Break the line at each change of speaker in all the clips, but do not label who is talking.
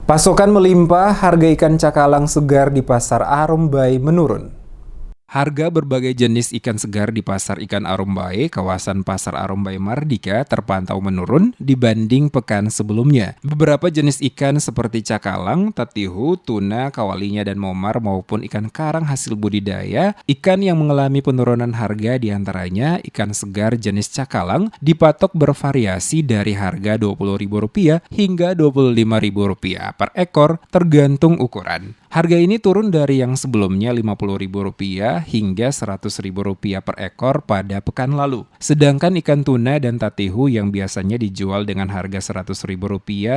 Pasokan melimpah, harga ikan cakalang segar di Pasar Arumbai menurun. Harga berbagai jenis ikan segar di Pasar Ikan Arumbai, kawasan Pasar Arumbai Mardika terpantau menurun dibanding pekan sebelumnya. Beberapa jenis ikan seperti cakalang, tatihu, tuna, kawalinya dan momar maupun ikan karang hasil budidaya, ikan yang mengalami penurunan harga diantaranya ikan segar jenis cakalang dipatok bervariasi dari harga Rp20.000 hingga Rp25.000 per ekor tergantung ukuran. Harga ini turun dari yang sebelumnya Rp50.000 hingga Rp100.000 per ekor pada pekan lalu. Sedangkan ikan tuna dan tatihu yang biasanya dijual dengan harga Rp100.000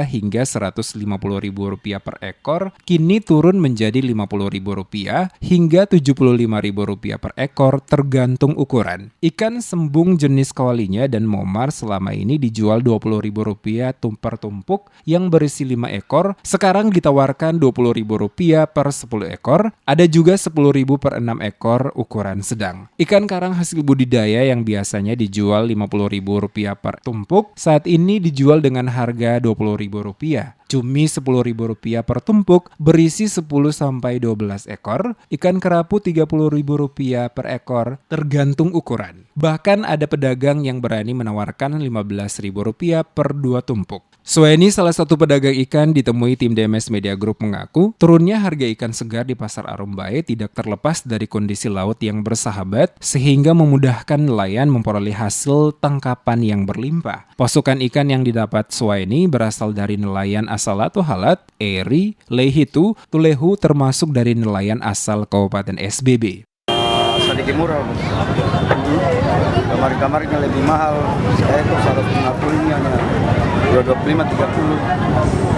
hingga Rp150.000 per ekor, kini turun menjadi Rp50.000 hingga Rp75.000 per ekor tergantung ukuran. Ikan sembung jenis kawalinya dan momar selama ini dijual Rp20.000 per tumpuk yang berisi 5 ekor, sekarang ditawarkan Rp20.000 per 10 ekor, ada juga Rp10.000 per 6 ekor ukuran sedang. Ikan karang hasil budidaya yang biasanya dijual Rp50.000 per tumpuk, saat ini dijual dengan harga Rp20.000. Cumi Rp10.000 per tumpuk berisi 10-12 ekor, ikan kerapu Rp30.000 per ekor tergantung ukuran. Bahkan ada pedagang yang berani menawarkan Rp15.000 per 2 tumpuk. Sueni, salah satu pedagang ikan ditemui tim DMS Media Group, mengaku turunnya harga ikan segar di Pasar Arumbai tidak terlepas dari kondisi laut yang bersahabat sehingga memudahkan nelayan memperoleh hasil tangkapan yang berlimpah. Pasokan ikan yang didapat Sueni berasal dari nelayan asal Latuhalat, Eri, Lehitu, Tulehu termasuk dari nelayan asal Kabupaten SBB.
Sedikit murah, kamar-kamarnya lebih mahal. Saya itu 150-nya 25-30.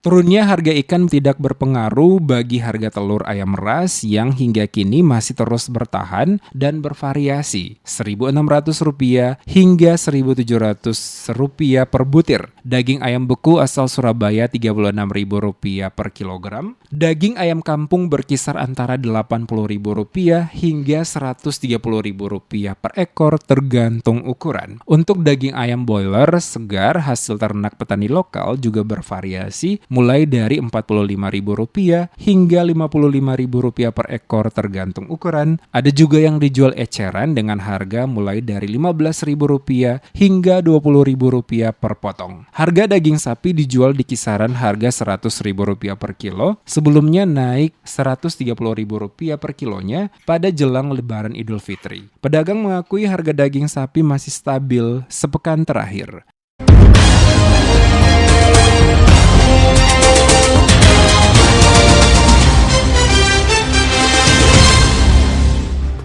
Turunnya harga ikan tidak berpengaruh bagi harga telur ayam ras yang hingga kini masih terus bertahan dan bervariasi Rp1.600 hingga Rp1.700 per butir. Daging ayam beku asal Surabaya Rp36.000 per kilogram. Daging ayam kampung berkisar antara Rp80.000 hingga Rp130.000 per ekor tergantung ukuran. Untuk daging ayam boiler segar hasil ternak petani lokal juga bervariasi mulai dari Rp45.000 hingga Rp55.000 per ekor tergantung ukuran. Ada juga yang dijual eceran dengan harga mulai dari Rp15.000 hingga Rp20.000 per potong. Harga daging sapi dijual di kisaran harga Rp100.000 per kilo, sebelumnya naik Rp130.000 per kilonya pada jelang Lebaran Idul Fitri. Pedagang mengakui harga daging sapi masih stabil sepekan terakhir.